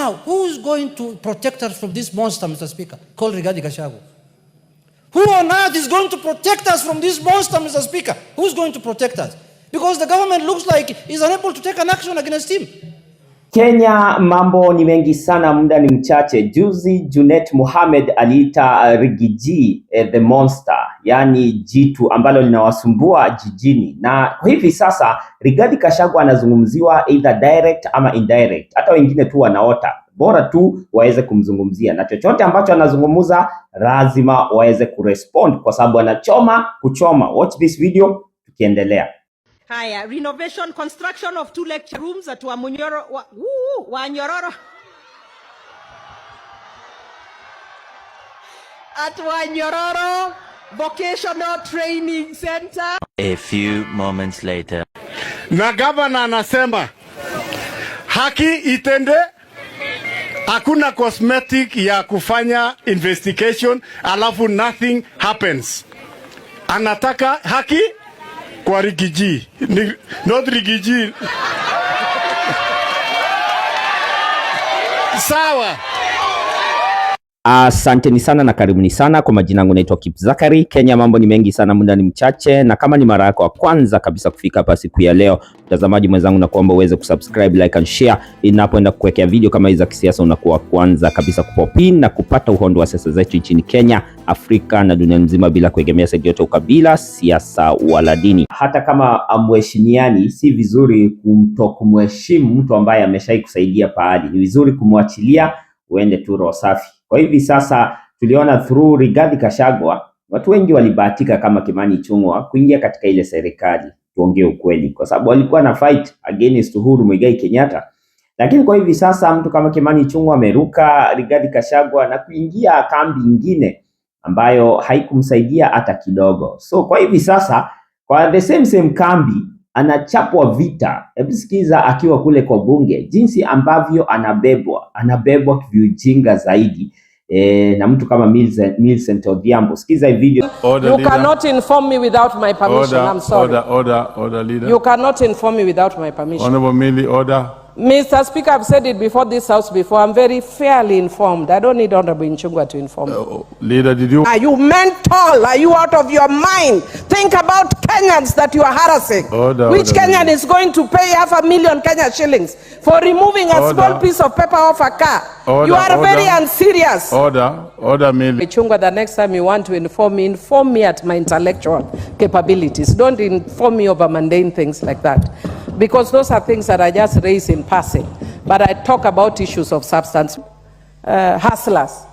Now, who's going to protect us from this monster, Mr. Speaker, called Rigathi Gachagua? Who on earth is going to protect us from this monster, Mr. Speaker? Who's going to protect us? Because the government looks like it's unable to take an action against him. Kenya, mambo ni mengi sana, muda ni mchache. Juzi Junet Mohamed aliita Rigiji the monster, yani jitu ambalo linawasumbua jijini. Na kwa hivi sasa Rigathi Gachagua anazungumziwa either direct ama indirect. Hata wengine tu wanaota, bora tu waweze kumzungumzia, na chochote ambacho anazungumza lazima waweze kurespond kwa sababu anachoma kuchoma. Watch this video tukiendelea. Haya, renovation, construction of 2 lecture rooms at Wanyororo. At Wanyororo Vocational Training Center. A few moments later. Na gavana anasema haki itende, hakuna cosmetic ya kufanya investigation alafu nothing happens. Anataka haki kwa Rigiji, not Rigiji. Sawa. Asanteni sana na karibuni sana. Kwa majina yangu naitwa Kip Zakari. Kenya, mambo ni mengi sana, muda ni mchache, na kama ni mara yako ya kwanza kabisa kufika hapa siku ya leo, mtazamaji mwenzangu, na kuomba uweze kusubscribe, like and share inapoenda kuwekea video kama hizi za kisiasa. Unakuwa kwanza kabisa kupopin na kupata uhondo wa siasa zetu nchini Kenya, Afrika na dunia nzima, bila kuegemea side yote, ukabila, siasa wala dini. Hata kama amheshimiani, si vizuri kumheshimu mtu ambaye ameshai kusaidia pahali. Ni vizuri kumwachilia uende tu roho safi. Kwa hivi sasa tuliona through Rigathi Gachagua watu wengi walibahatika kama Kimani Ichungwa kuingia katika ile serikali, tuongee ukweli, kwa sababu walikuwa na fight against Uhuru Muigai Kenyatta. Lakini kwa hivi sasa mtu kama Kimani Ichungwa ameruka Rigathi Gachagua na kuingia kambi nyingine ambayo haikumsaidia hata kidogo. So kwa hivi sasa kwa the same kambi anachapwa vita. Hebu sikiza akiwa kule kwa bunge jinsi ambavyo anabebwa kiujinga zaidi na mtu kama Millicent Odhiambo. Sikiza hii video. You cannot inform me without my permission. I'm sorry. Order, leader. You cannot inform me without my permission. Honorable Millie, order. Mr. Speaker, I've said it before this house before. I'm very fairly informed. I don't need Honorable Ichungwa to inform me. Leader, did you... Are you mental? Are you out of your mind? Think about Kenyans that you are harassing. Which Kenyan is going to pay 500,000 Kenya shillings for removing a small piece of paper off a car? You are very unserious. Order, Millie. Ichungwa, the next time you want to inform me at my intellectual capabilities. Don't inform me over mundane things like that, because those are things that I just raise in passing. But I talk about issues of substance. Hustlers.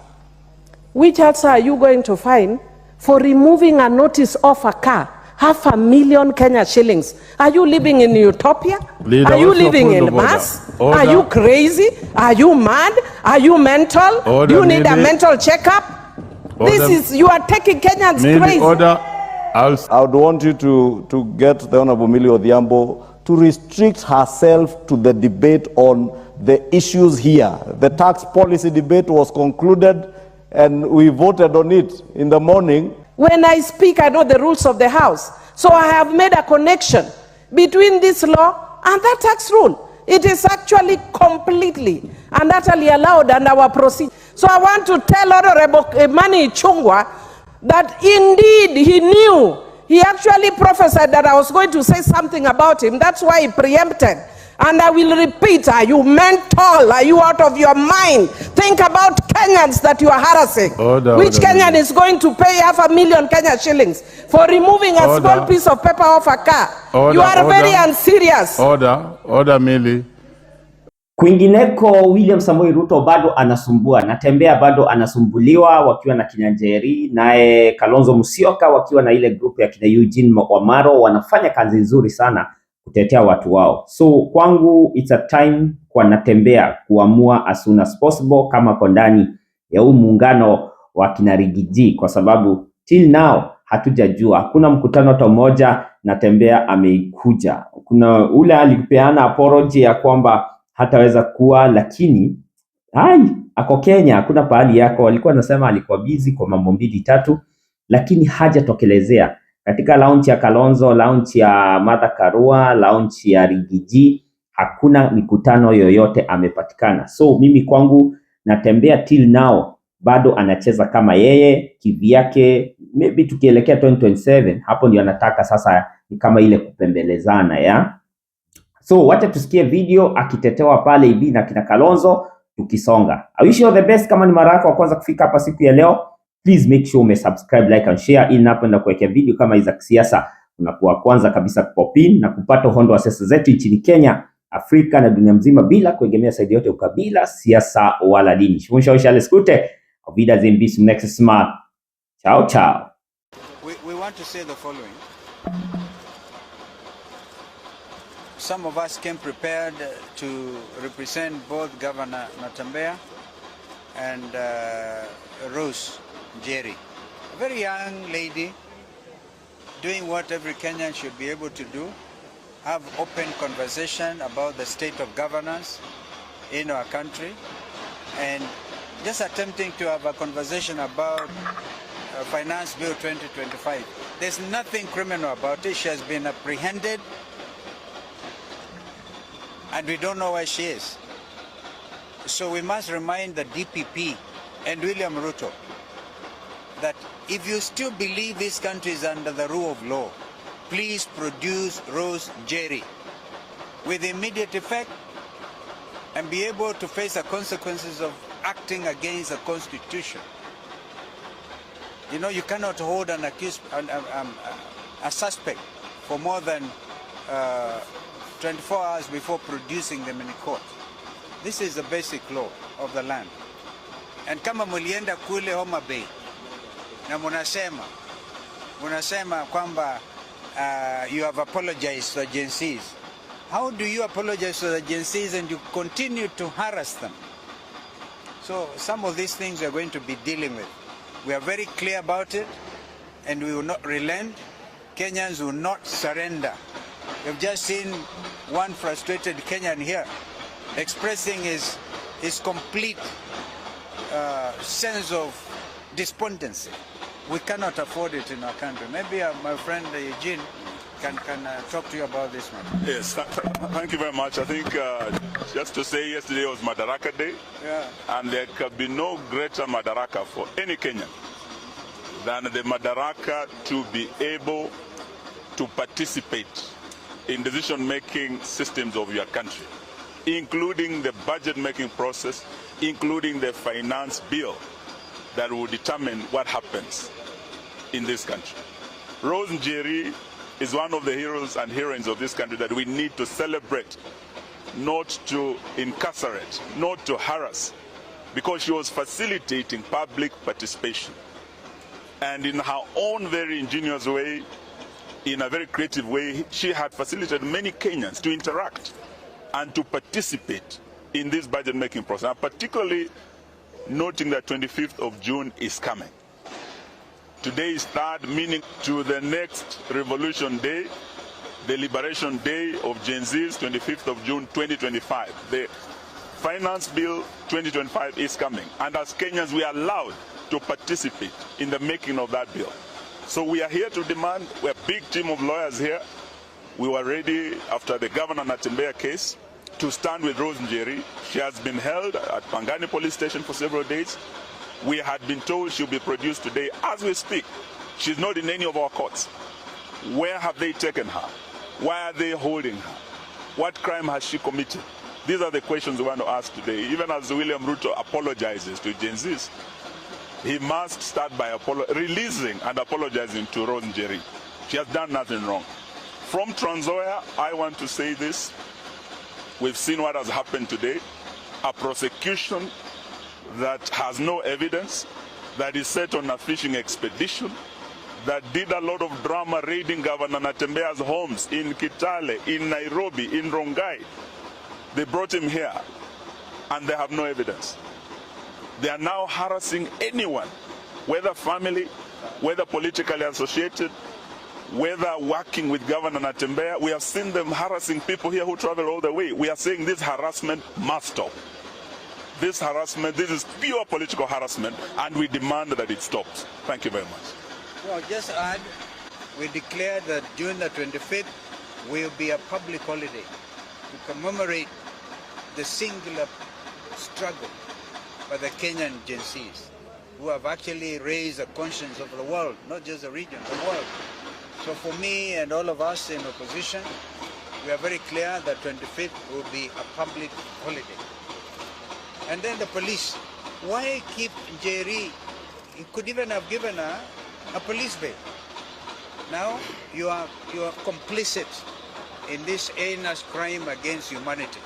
Which hustler are you going to find for removing a notice off a car? 500,000 Kenya shillings. Are you living in utopia? Leader, are you living in mass? Order. Are you crazy? Are you mad? Are you mental? Order, Do you need a mental checkup? You are taking Kenyans crazy. Order. I would want you to get the Honorable Millie Odhiambo to restrict herself to the debate on the issues here. The tax policy debate was concluded and we voted on it in the morning. When I speak, I know the rules of the House. So I have made a connection between this law and that tax rule. It is actually completely and utterly allowed under our procedure. So I want to tell Honorable Kimani Ichungwa that indeed he knew. He actually prophesied that I was going to say something about him. That's why he preempted. And I will repeat, are you mental? Are you out of your mind? Think about Kenyans that you are harassing. Which Kenyan is going to pay 500,000 Kenya shillings for removing a small piece of paper off a car? You are very unserious. Order, Millie. Kwingineko, William Samoei Ruto bado anasumbua, natembea bado anasumbuliwa, wakiwa na kina Njeri naye Kalonzo Musyoka wakiwa na ile group ya kina Eugene Wamaro. Wanafanya kazi nzuri sana kutetea watu wao. So kwangu it's a time kwa natembea kuamua as soon as possible kama kwa ndani ya huu muungano wa kina Rigiji, kwa sababu till now hatujajua, hakuna mkutano hata mmoja natembea ameikuja. Kuna ule alipeana apology ya kwamba hataweza kuwa, lakini ako Kenya, hakuna pahali yako. Alikuwa anasema alikuwa busy kwa mambo 2-3, lakini hajatokelezea katika launch ya Kalonzo, launch ya Martha Karua, launch ya Rigiji. hakuna mikutano yoyote amepatikana. So mimi kwangu natembea till now bado anacheza kama yeye kivyake. Maybe tukielekea 2027 hapo ndio anataka sasa ni kama ile kupembelezana ya. So wacha tusikie video akitetewa pale hivi na kina Kalonzo tukisonga. I wish you all the best. Kama ni mara yako ya kwanza kufika hapa siku ya leo, please make sure umesubscribe, like and share ili napenda kuwekea video kama hizi za kisiasa unakuwa kwanza kabisa kupop in na kupata uhondo wa siasa zetu nchini Kenya, Afrika na dunia mzima bila kuegemea saidi yote ukabila, siasa wala dini. Shumunsha skute. Auf Wiedersehen, bis zum nächsten Mal. Ciao, ciao. We want to say the following. Some of us came prepared to represent both Governor Natembeya and Rose Njeri, a very young lady doing what every Kenyan should be able to do, have open conversation about the state of governance in our country, and just attempting to have a conversation about Finance Bill 2025. There's nothing criminal about it. She has been apprehended and we don't know where she is. So we must remind the DPP and William Ruto that if you still believe this country is under the rule of law, please produce Rose Njeri with immediate effect and be able to face the consequences of acting against the Constitution. You know, you cannot hold an accused, a suspect for more than 24 hours before producing them in court. This is the basic law of the land. And kama mulienda kule Homa Bay na munasema kwamba you have apologized to the agencies. How do you apologize to the agencies and you continue to harass them? So some of these things we are going to be dealing with. We are very clear about it and we will not relent. Kenyans will not surrender. You've just seen one frustrated Kenyan here expressing his complete sense of despondency. We cannot afford it in our country. Maybe my friend Eugene can talk to you about this matter. Yes, thank you very much. I think just to say yesterday was Madaraka Day, and there can be no greater Madaraka for any Kenyan than the Madaraka to be able to participate in decision-making systems of your country, including the budget-making process, including the finance bill that will determine what happens in this country. Rose Njeri is one of the heroes and heroines of this country that we need to celebrate, not to incarcerate, not to harass, because she was facilitating public participation. And in her own very ingenious way, in a very creative way, she had facilitated many Kenyans to interact and to participate in this budget-making process. And particularly noting that 25th of June is coming. Today is third, meaning to the next Revolution Day, the Liberation Day of Gen Z's, 25th of June 2025. The Finance Bill 2025 is coming. And as Kenyans, we are allowed to participate in the making of that bill. So we are here to demand, we're a big team of lawyers here. We were ready after the Governor Natembeya case to stand with Rose Njeri. She has been held at Pangani Police Station for several days. We had been told she'll be produced today. As we speak, she's not in any of our courts. Where have they taken her? Why are they holding her? What crime has she committed? These are the questions we want to ask today. Even as William Ruto apologizes to Gen Zs, he must start by releasing and apologizing to Rose Njeri. She has done nothing wrong. From Trans Nzoia, I want to say this. We've seen what has happened today. A prosecution that has no evidence, that is set on a fishing expedition, that did a lot of drama raiding Governor Natembeya's homes in Kitale, in Nairobi, in Rongai. They brought him here and they have no evidence. They are now harassing anyone, whether family, whether politically associated, whether working with Governor Natembeya. We have seen them harassing people here who travel all the way. We are saying this harassment must stop. This harassment, this is pure political harassment, and we demand that it stops. Thank you very much. Well, just add, we declare that June the 25th will be a public holiday. to commemorate the singular struggle by the Kenyan Gen Zs, who have actually raised the conscience of the world, not just the region, the world. So for me and all of us in opposition, we are very clear that 25th will be a public holiday. And then the police, why keep Jerry? You could even have given her a police bail. Now you are complicit in this heinous crime against humanity,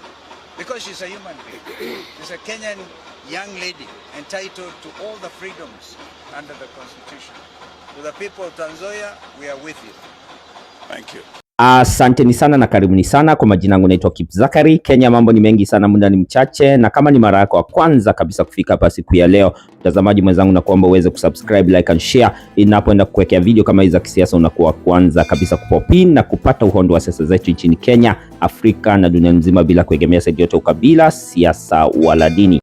because she's a human being. She's a Kenyan young lady entitled to all the freedoms under the Constitution. To the people of Tanzania, we are with you. Thank you. Asanteni sana na karibuni sana. Kwa majina yangu naitwa Zachary. Kenya mambo ni mengi sana, muda ni mchache, na kama ni mara yako ya kwanza kabisa kufika hapa siku ya leo, mtazamaji mwenzangu, na kuomba uweze kusubscribe, like and share. Inapoenda kuwekea video kama hizi za kisiasa, unakuwa kwanza kabisa kupopin na kupata uhondo wa siasa zetu nchini Kenya, Afrika na dunia nzima, bila kuegemea side yote, ukabila, siasa wala dini.